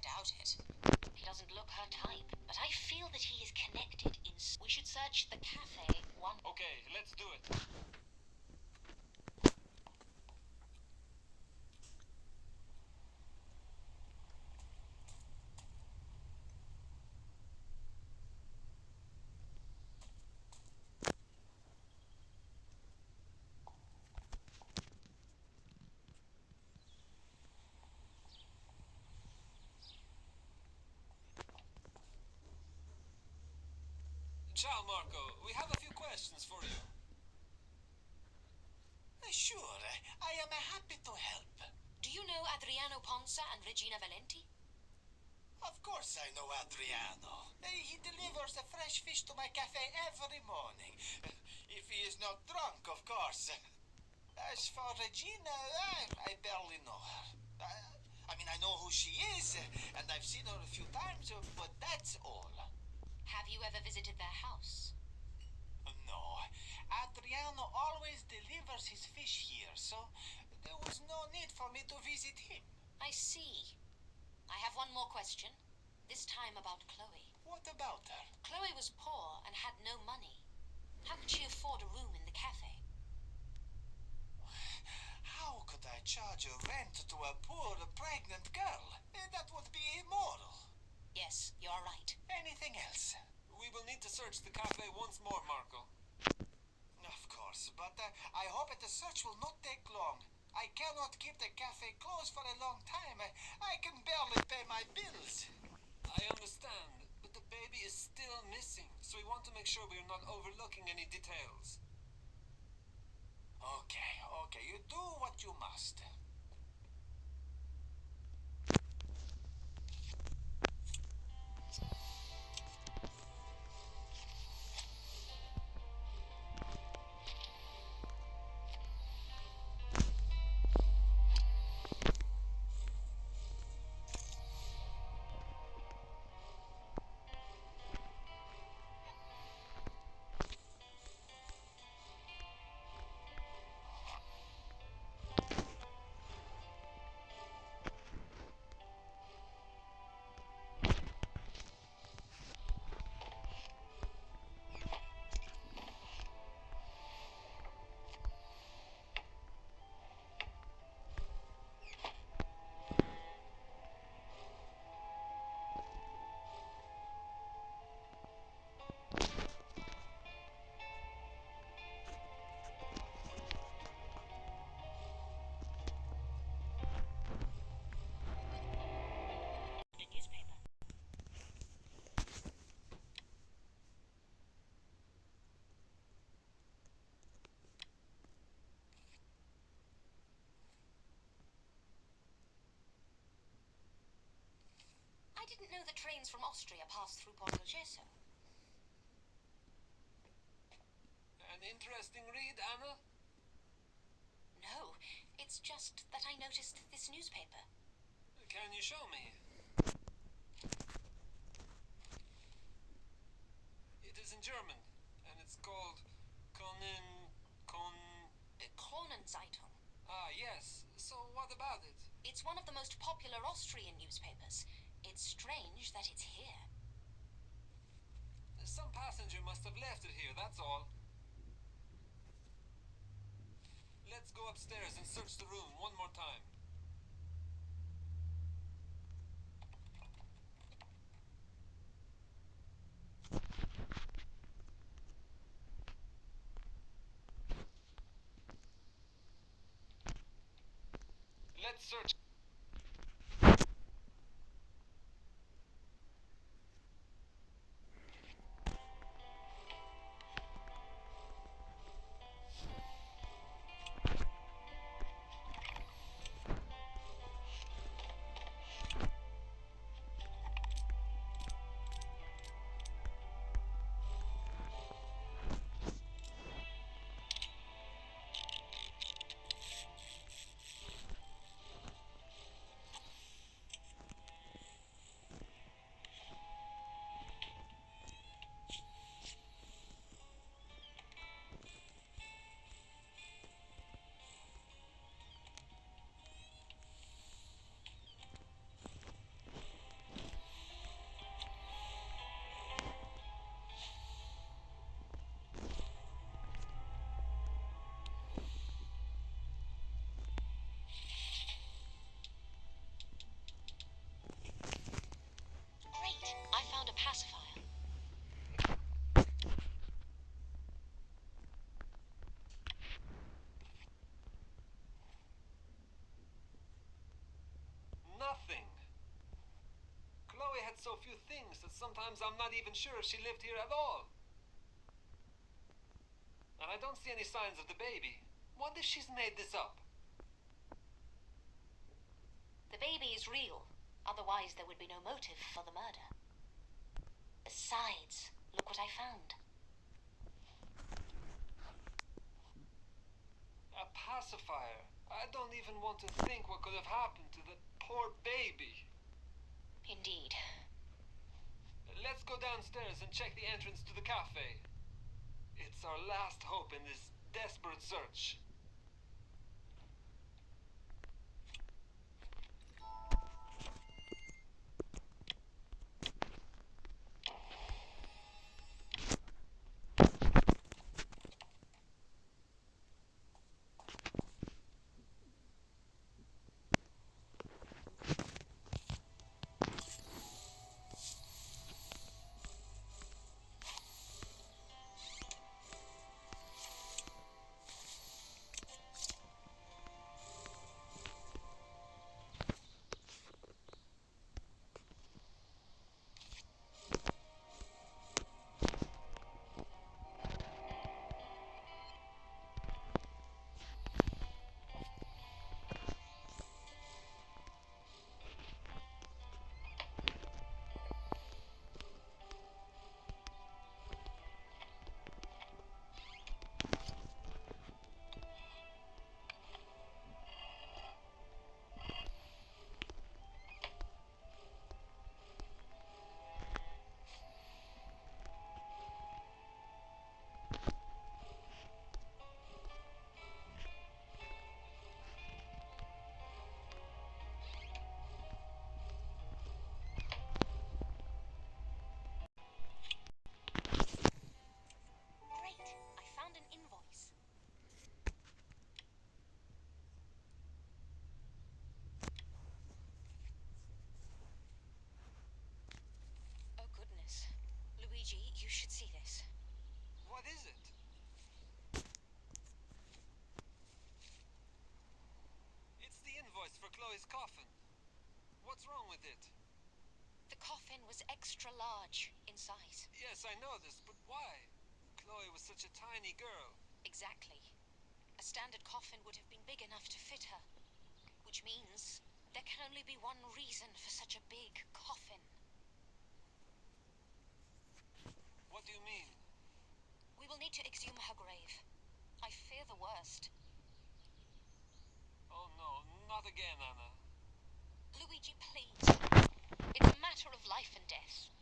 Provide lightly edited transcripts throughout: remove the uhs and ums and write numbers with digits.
doubt it. He doesn't look her type, but I feel that he is connected in... We should search the cafe one... Okay, let's do it. Ciao, Marco. We have a few questions for you. Sure, I am happy to help. Do you know Adriano Ponsa and Regina Valenti? Of course I know Adriano. He delivers a fresh fish to my cafe every morning. If he is not drunk, of course. As for Regina, I barely know her. I mean, I know who she is, and I've seen her a few times, but that's all. Have you ever visited their house? No. Adriano always delivers his fish here, so there was no need for me to visit him. I see. I have one more question. This time about Chloe. What about her? Chloe was poor and had no money. How could she afford a room in the cafe? How could I charge a rent to a poor, pregnant girl? That would be immoral. Yes, you're right. Anything else? We will need to search the cafe once more, Marco. Of course, but I hope the search will not take long. I cannot keep the cafe closed for a long time. I can barely pay my bills. I understand, but the baby is still missing, so we want to make sure we are not overlooking any details. Okay, you do what you must. I didn't know the trains from Austria passed through Portogesso. An interesting read, Anna? No, it's just that I noticed this newspaper. Can you show me? It is in German, and it's called Kronenzeitung. Ah, yes. So what about it? It's one of the most popular Austrian newspapers. It's strange that it's here. Some passenger must have left it here, that's all. Let's go upstairs and search the room one more time. Let's search. so few things that sometimes I'm not even sure if she lived here at all. And I don't see any signs of the baby. What if she's made this up? The baby is real. Otherwise, there would be no motive for the murder. Besides, look what I found. A pacifier. I don't even want to think what could have happened to the poor baby. Indeed. Let's go downstairs and check the entrance to the cafe. It's our last hope in this desperate search. You should see this. What is it? It's the invoice for Chloe's coffin. What's wrong with it? The coffin was extra large in size. Yes, I know this, but why? Chloe was such a tiny girl. Exactly. A standard coffin would have been big enough to fit her. Which means there can only be one reason for such a big coffin. What do you mean? We will need to exhume her grave. I fear the worst. Oh no, not again, Anna. Luigi, please. It's a matter of life and death.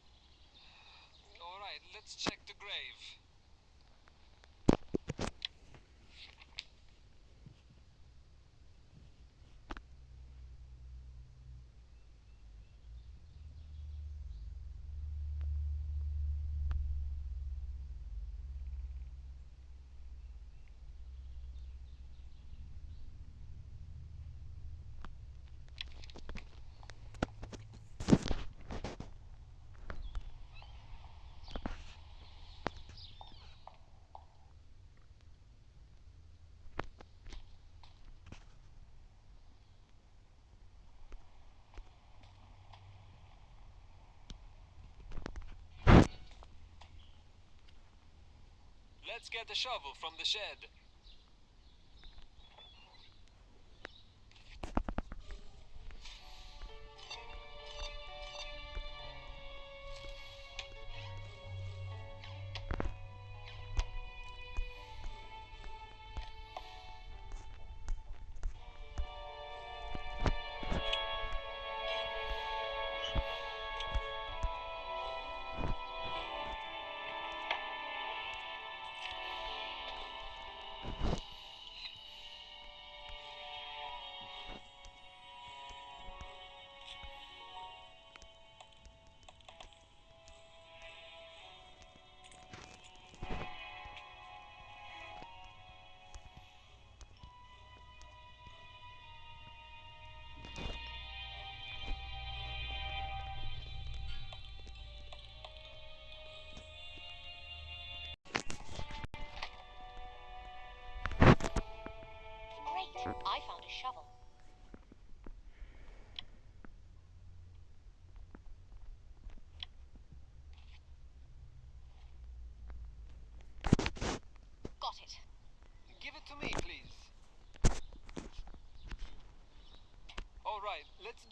Alright, let's check the grave. Let's get a shovel from the shed. I found a shovel.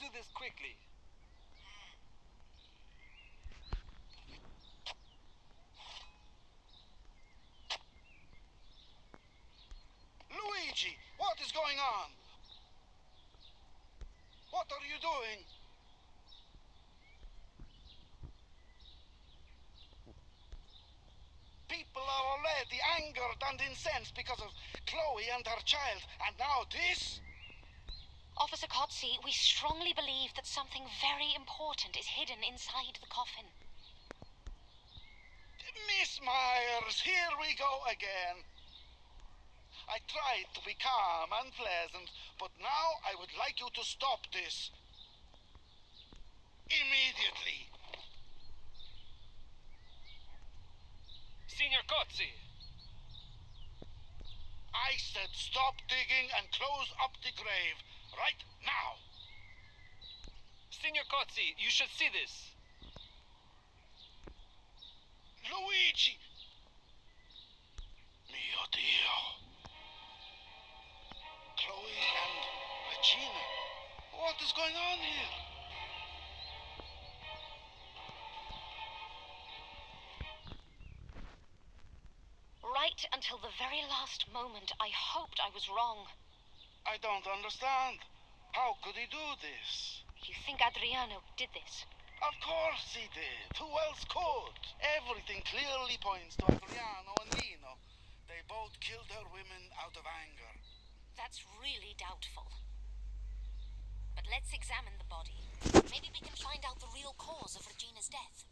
do this quickly. Luigi, what is going on? What are you doing? People are already angered and incensed because of Chloe and her child, and now this? Officer Kotze, we strongly believe that something very important is hidden inside the coffin. Miss Myers, here we go again. I tried to be calm and pleasant, but now I would like you to stop this. Immediately. Senior Kotze! I said stop digging and close up the grave. Right now. Senior Kotze, you should see this. Luigi! Mio Dio. Chloe and Regina. What is going on here? Right until the very last moment, I hoped I was wrong. I don't understand. How could he do this? You think Adriano did this? Of course he did. Who else could? Everything clearly points to Adriano and Lino. They both killed their women out of anger. That's really doubtful. But let's examine the body. Maybe we can find out the real cause of Regina's death.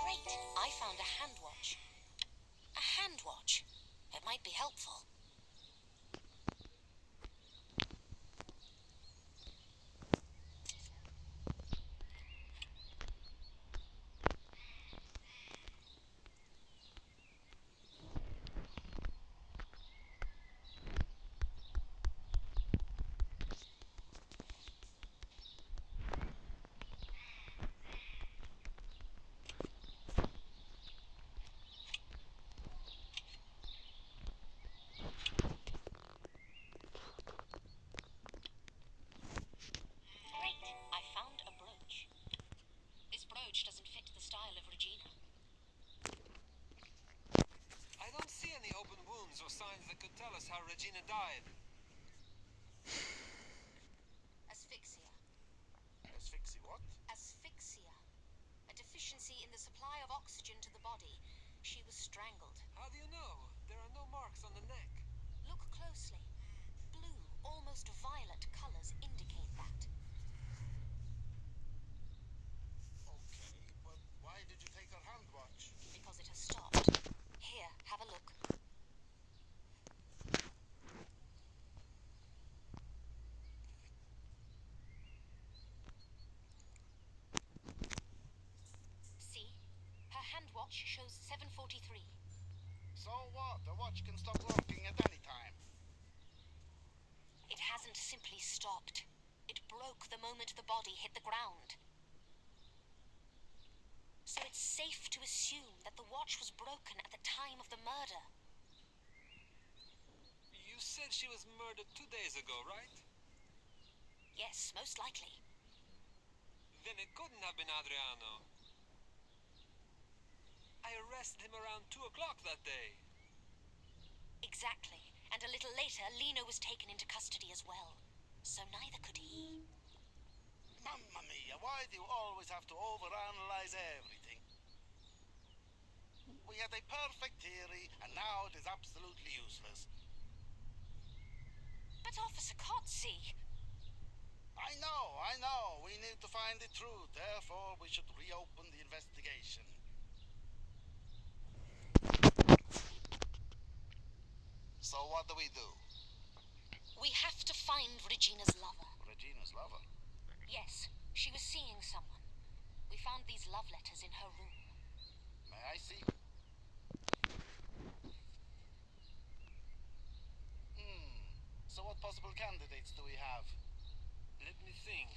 Great! I found a hand watch. A hand watch. It might be helpful. Great! I found a brooch. This brooch doesn't fit the style of Regina. I don't see any open wounds or signs that could tell us how Regina died. Asphyxia. Asphyxia what? Asphyxia. A deficiency in the supply of oxygen to the body. She was strangled. How do you know? There are no marks on the neck. Look closely. Blue, almost violet colors indicate that. Okay, but why did you take her hand watch? Because it has stopped. Here, have a look. See? Her hand watch shows 7:43. So what? The watch can stop working at any time. It hasn't simply stopped. It broke the moment the body hit the ground. So it's safe to assume that the watch was broken at the time of the murder. You said she was murdered 2 days ago, right? Yes, most likely. Then it couldn't have been Adriano. I arrested him around 2 o'clock that day. Exactly. And a little later, Lino was taken into custody as well. So neither could he. Mamma mia, why do you always have to overanalyze everything? We had a perfect theory, and now it is absolutely useless. But Officer Kotze! I know. We need to find the truth. Therefore, we should reopen the investigation. So what do we do? We have to find Regina's lover. Regina's lover? Yes, she was seeing someone. We found these love letters in her room. May I see? possible candidates do we have? Let me think.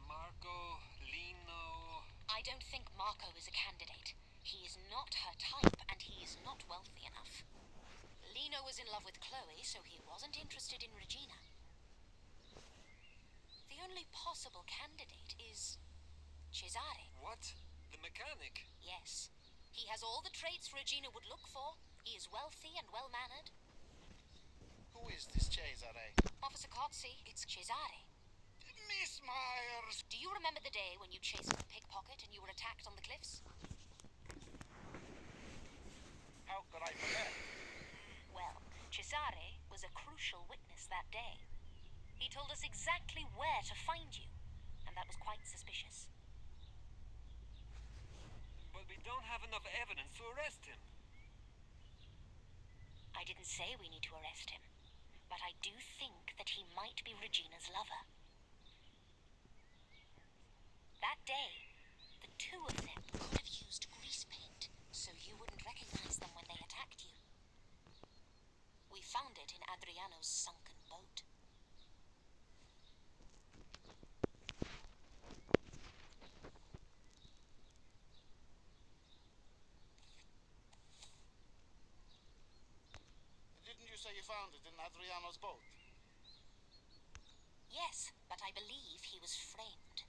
Marco, Lino... I don't think Marco is a candidate. He is not her type, and he is not wealthy enough. Lino was in love with Chloe, so he wasn't interested in Regina. The only possible candidate is Cesare. What? The mechanic? Yes. He has all the traits Regina would look for. He is wealthy and well-mannered. Who is this Cesare? Officer Cozzi, it's Cesare. Miss Myers! Do you remember the day when you chased a pickpocket and you were attacked on the cliffs? How could I forget? Well, Cesare was a crucial witness that day. He told us exactly where to find you, and that was quite suspicious. But we don't have enough evidence to arrest him. I didn't say we need to arrest him, but I do think that he might be Regina's lover. That day, the two of them could have used grease paint, so you wouldn't recognize them when they attacked you. We found it in Adriano's sunken boat. Didn't you say you found it in Adriano's boat? Yes, but I believe he was framed.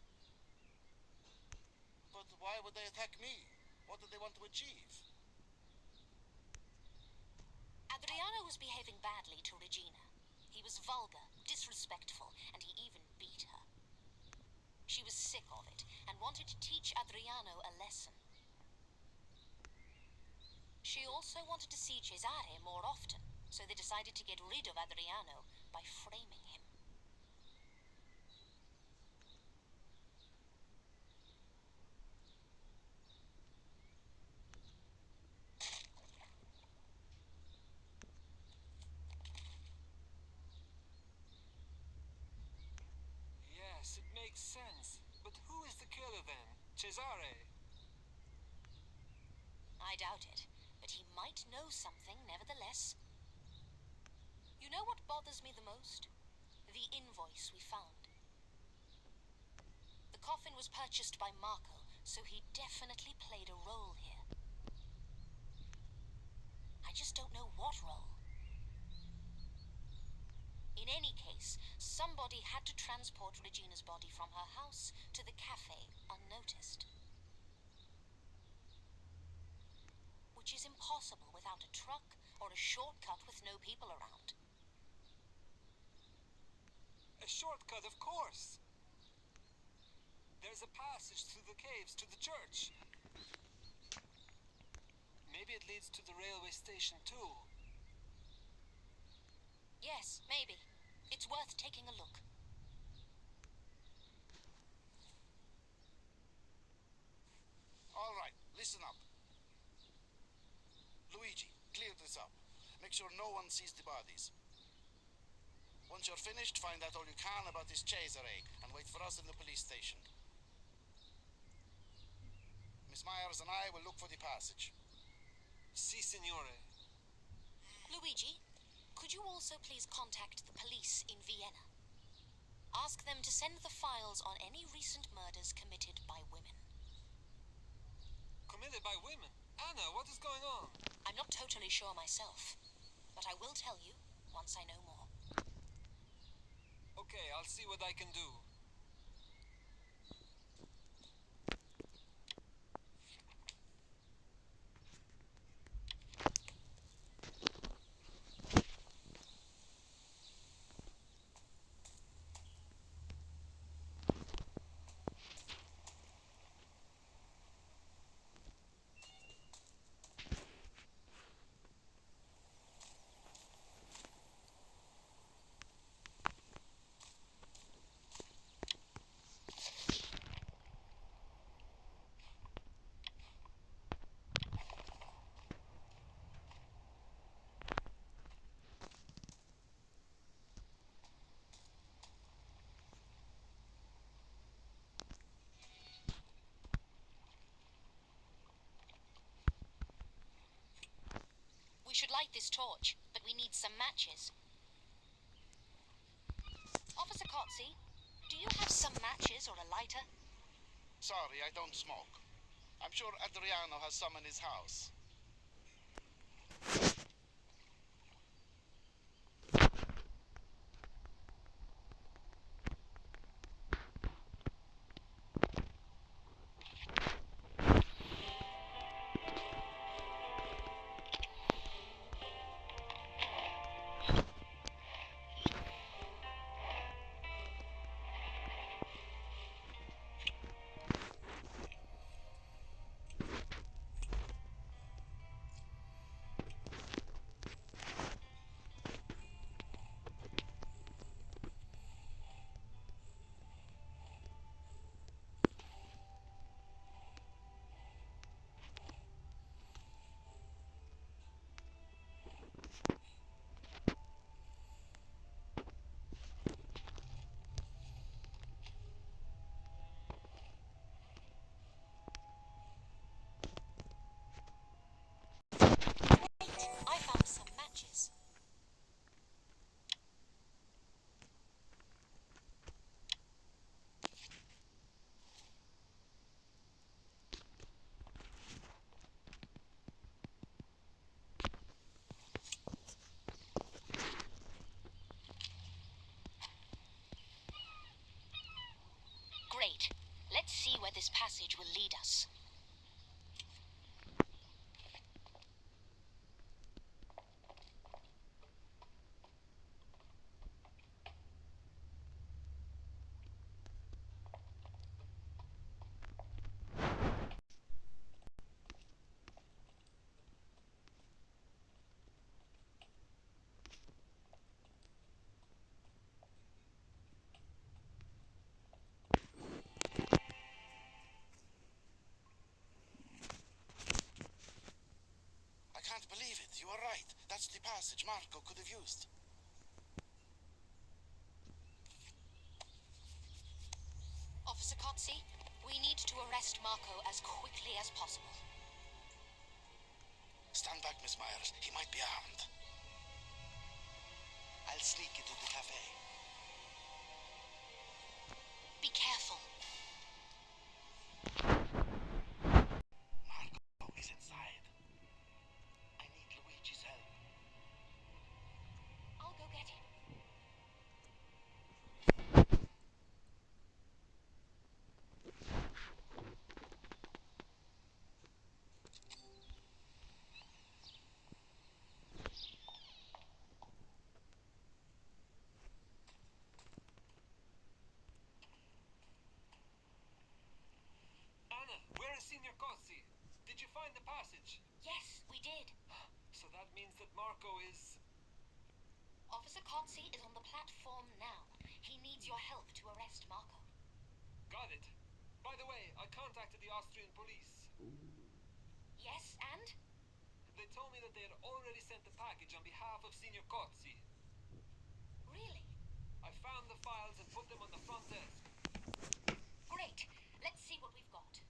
But why would they attack me? What did they want to achieve? Adriano was behaving badly to Regina. He was vulgar, disrespectful, and he even beat her. She was sick of it and wanted to teach Adriano a lesson. She also wanted to see Cesare more often, so they decided to get rid of Adriano by framing him. Yes, it makes sense. But who is the killer then? Cesare? I doubt it, but he might know something nevertheless. You know what bothers me the most? The invoice we found. The coffin was purchased by Marco, so he definitely played a role here. I just don't know what role. In any case, somebody had to transport Regina's body from her house to the cafe unnoticed. Which is impossible without a truck or a shortcut with no people around. A shortcut, of course. There's a passage through the caves to the church. Maybe it leads to the railway station too. Yes, maybe. It's worth taking a look. All right, listen up. Luigi, clear this up. Make sure no one sees the bodies. Once you're finished, find out all you can about this Cesare and wait for us in the police station. Miss Myers and I will look for the passage. Si, signore. Luigi, could you also please contact the police in Vienna? Ask them to send the files on any recent murders committed by women. Committed by women? Anna, what is going on? I'm not totally sure myself, but I will tell you once I know more. Okay, I'll see what I can do. We should light this torch, but we need some matches. Cotzi, do you have some matches or a lighter? Sorry, I don't smoke. I'm sure Adriano has some in his house. I found some matches. Great. Let's see where this passage will lead us. I can't believe it. You were right. That's the passage Marco could have used. Officer Cotzi, we need to arrest Marco as quickly as possible. Stand back, Miss Myers. He might be armed. I'll sneak into the cafe. Be careful. Marco is inside. I need Luigi's help. I'll go get him. Anna, where is Signor Cozzi? Did you find the passage? Yes, we did. So that means that Marco is... Officer Cotzi is on the platform now. He needs your help to arrest Marco. Got it. By the way, I contacted the Austrian police. Yes, and? They told me that they had already sent the package on behalf of Signor Cozzi. Really? I found the files and put them on the front desk. Great. Let's see what we've got.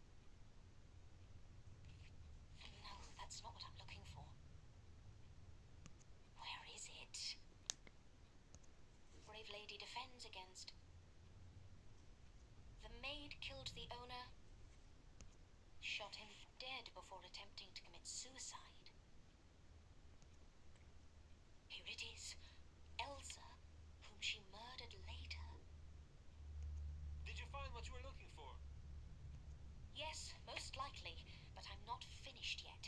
No, that's not what I'm looking for. Where is it? Brave lady defends against... The maid killed the owner, shot him dead before attempting to commit suicide. Here it is. Elsa, whom she murdered later. Did you find what you were looking for? Yes, most likely, but I'm not finished yet.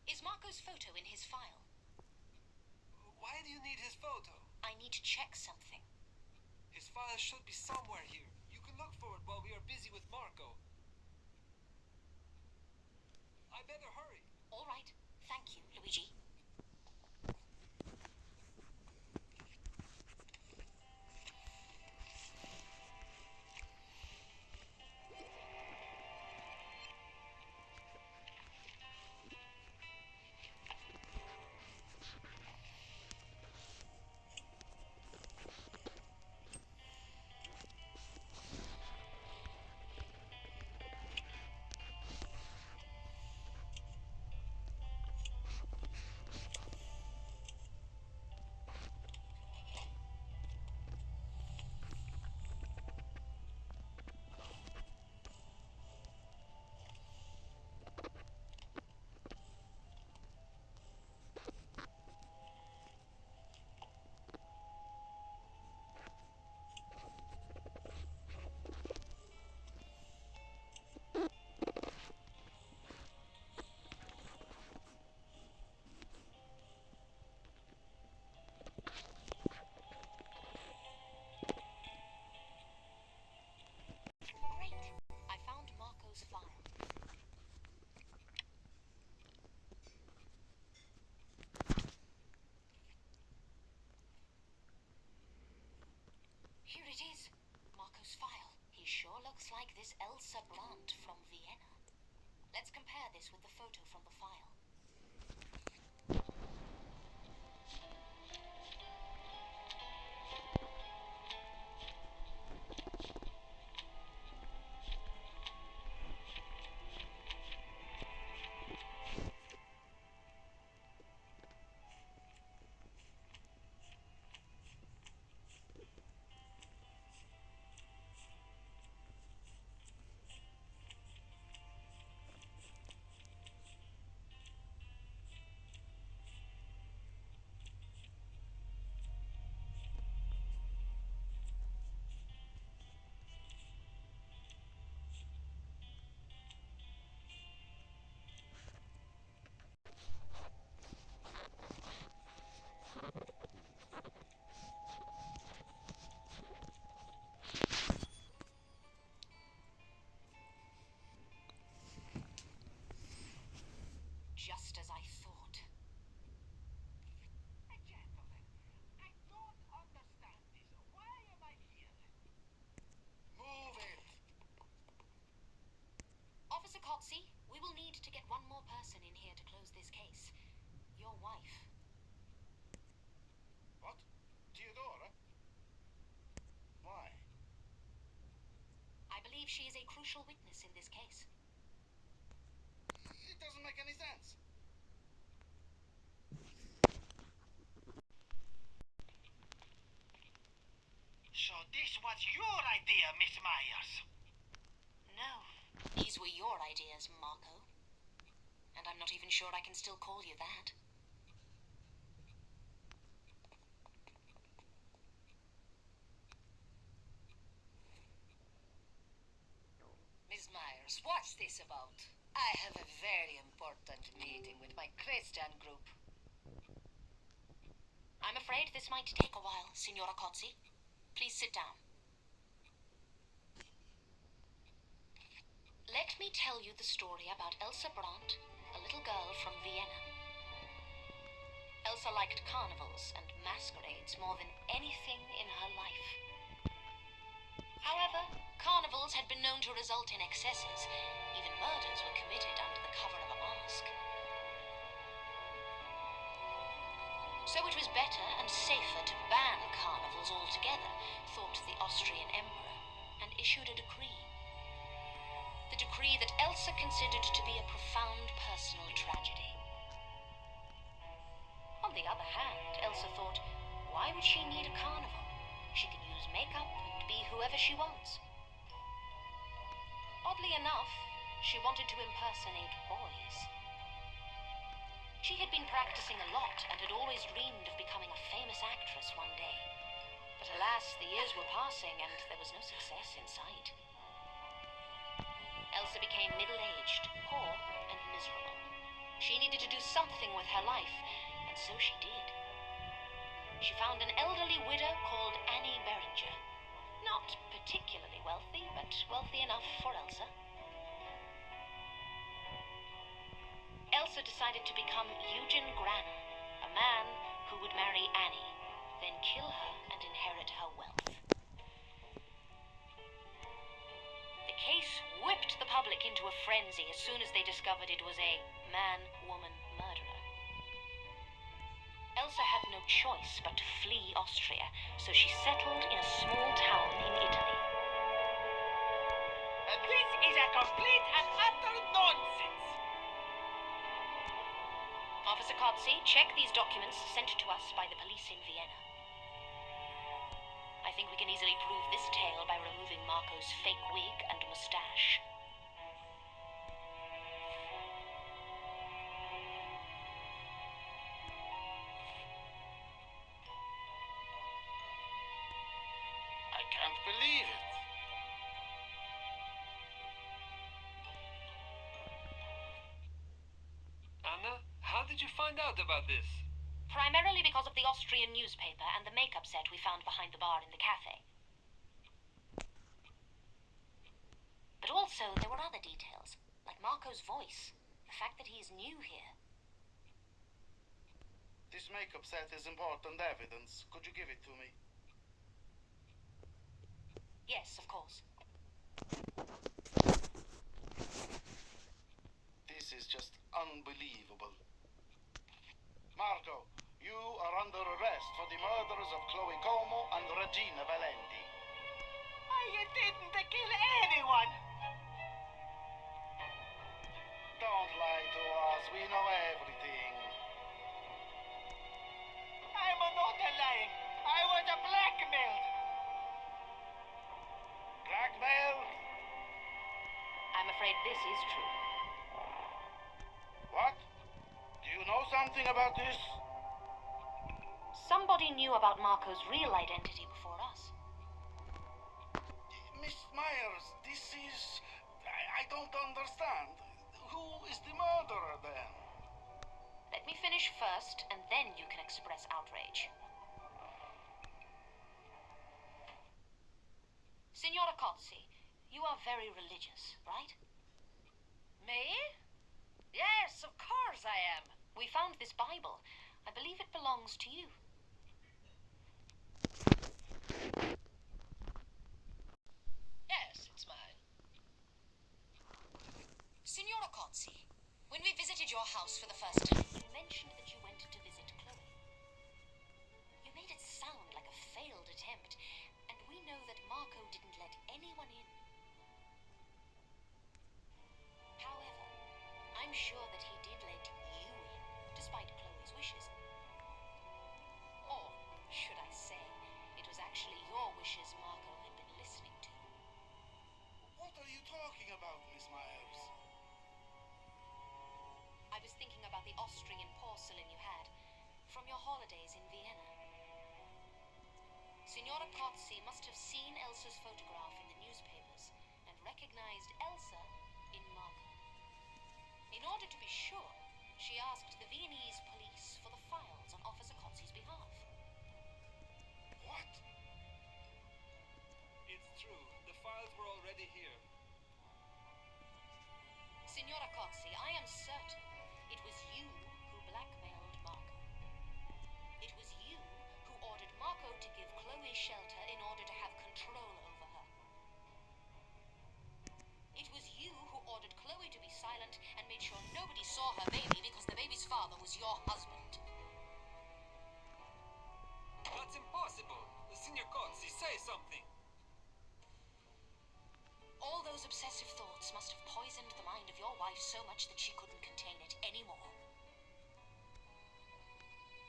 Is Marco's photo in his file? Why do you need his photo? I need to check something. His file should be somewhere here. You can look for it while we are busy with Marco. I better hurry. All right. Thank you, Luigi. is Elsa Brandt from Vienna. Let's compare this with the photo from the file. Just as I thought. Gentlemen, I don't understand this. Why am I here? Move it! Officer Kotze, we will need to get one more person in here to close this case. Your wife. What? Theodora? Why? I believe she is a crucial witness in this case. It doesn't make any sense. So this was your idea, Miss Myers. No, these were your ideas, Marco. And I'm not even sure I can still call you that. Miss Myers, what's this about? I have a very important meeting with my Christian group. I'm afraid this might take a while, Signora Kotze. Please sit down. Let me tell you the story about Elsa Brandt, a little girl from Vienna. Elsa liked carnivals and masquerades more than anything in her life. However, carnivals had been known to result in excesses. Even murders were committed under the cover of a mask. So it was better and safer to ban carnivals altogether, thought the Austrian emperor, and issued a decree. The decree that Elsa considered to be a profound personal tragedy. On the other hand, Elsa thought, why would she need a carnival? She can use makeup and be whoever she wants. Oddly enough, she wanted to impersonate boys. She had been practicing a lot and had always dreamed of becoming a famous actress one day. But alas, the years were passing and there was no success in sight. Elsa became middle-aged, poor, and miserable. She needed to do something with her life, and so she did. She found an elderly widow called Annie Beringer. Not particularly wealthy, but wealthy enough for Elsa. Elsa decided to become Eugen Granner, a man who would marry Annie, then kill her and inherit her wealth. The case whipped the public into a frenzy as soon as they discovered it was a man-woman murderer. Elsa had no choice but to flee Austria, so she settled in a small town in Italy. This is a complete and utter nonsense. Officer Kotze, check these documents sent to us by the police in Vienna. I think we can easily prove this tale by removing Marco's fake wig and mustache. I can't believe it. Anna, how did you find out about this? Primarily because of the Austrian newspaper and the makeup set we found behind the bar in the cafe. But also, there were other details, like Marco's voice, the fact that he is new here. This makeup set is important evidence. Could you give it to me? Yes, of course. This is just unbelievable. Marco, you are under arrest for the murders of Chloe Como and Regina Valenti. I didn't kill anyone. Don't lie to us. We know everything. I'm not lying. I was blackmailed. Blackmailed? I'm afraid this is true. What? Do you know something about this? Somebody knew about Marco's real identity before us. Miss Myers, this is... I don't understand. Who is the murderer then? Let me finish first, and then you can express outrage. Signora Cozzi, you are very religious, right? Me? Yes, of course I am. We found this Bible. I believe it belongs to you. Yes, it's mine. Signora Cozzi, when we visited your house for the first time, you mentioned that you went to visit Chloe. You made it sound like a failed attempt, and we know that Marco didn't let anyone in. However, I'm sure that he did let you in, despite Chloe's wishes. Or, should I say, it was actually your wishes Marco had been listening to. What are you talking about, Miss Myers? I was thinking about the Austrian porcelain you had from your holidays in Vienna. Signora Cozzi must have seen Elsa's photograph in the newspapers and recognized Elsa in Marco. In order to be sure, she asked the Viennese police for the files on Officer Cozzi's behalf. What? It's true. The files were already here. Signora Cozzi, I am certain it was you who blackmailed Marco. It was you who ordered Marco to give Chloe shelter in order to have control over her. It was you who ordered Chloe to be silent and made sure nobody saw her baby because the baby's father was your husband. That's impossible. Signor Cozzi, say something. All those obsessive thoughts must have poisoned the mind of your wife so much that she couldn't contain it anymore.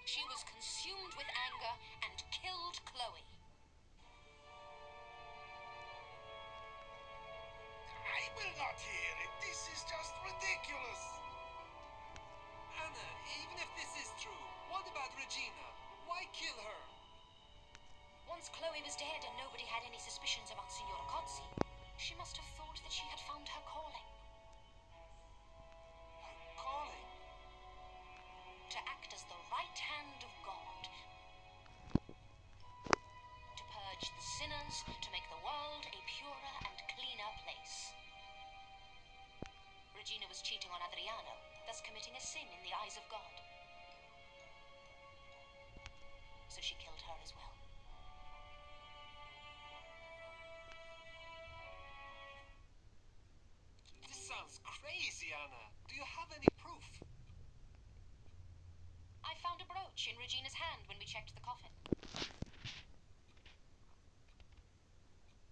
She was consumed with anger and killed Chloe. I will not hear it. This is just ridiculous. Anna, even if this is true, what about Regina? Why kill her? Once Chloe was dead and nobody had any suspicions about Signora Cozzi, she must have thought that she had found her calling. Her calling? To act as the right hand of God. To purge the sinners, to make the world a purer and cleaner place. Regina was cheating on Adriano, thus committing a sin in the eyes of God. So she killed her as well. This sounds crazy, Anna. Do you have any proof? I found a brooch in Regina's hand when we checked the coffin.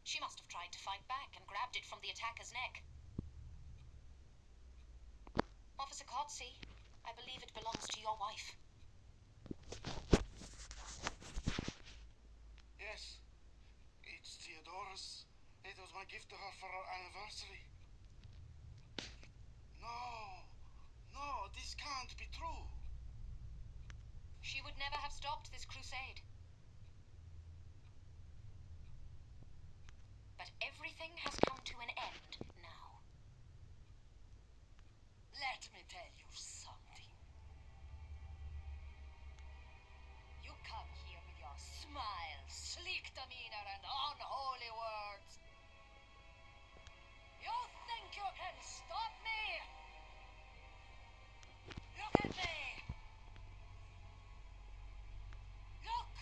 She must have tried to fight back and grabbed it from the attacker's neck. Officer Cozzi, I believe it belongs to your wife. Yes. It's Theodora's. It was my gift to her for her anniversary. No, this can't be true. She would never have stopped this crusade. But everything has come to an end now. Let me tell you something. You come here with your smile, sleek demeanor, and unholy words. You think you can stop me? Look at me! Look!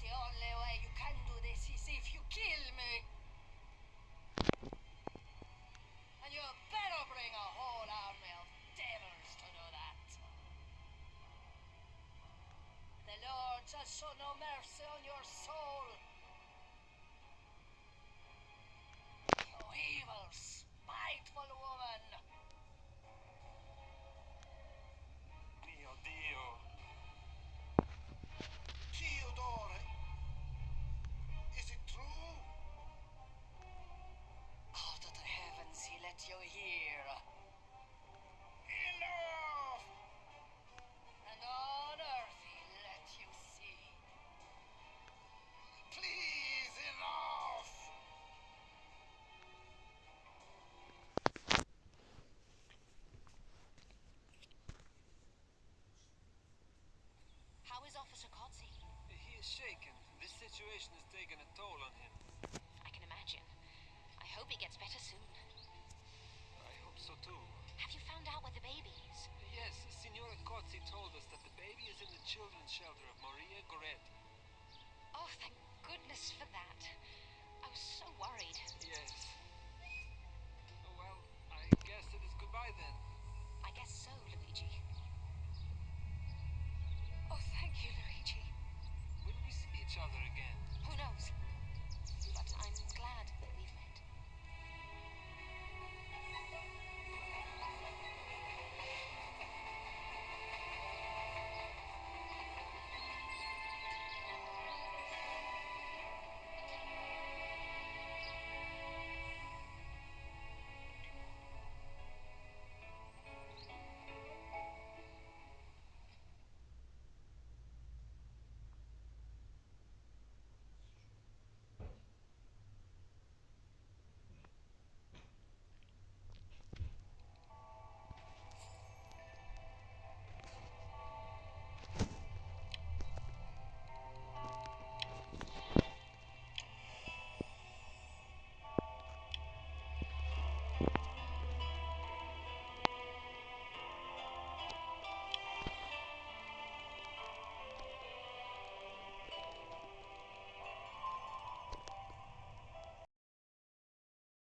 The only way you can do this is if you kill shall show no mercy on your soul. You evil, spiteful woman. Mio Dio. Theodore, is it true? Out of the heavens he let you hear, Enough! and on earth he let you see. Please, enough! How is Officer Kotzi? He is shaken. This situation has taken a toll on him. I can imagine. I hope he gets better soon. I hope so too. Have you found out where the baby is? Yes, Signora Cozzi told us that the baby is in the children's shelter of Maria Goretti. Oh, thank goodness for that. I was so worried. Yes. Well, I guess it is goodbye then. I guess so, Luigi.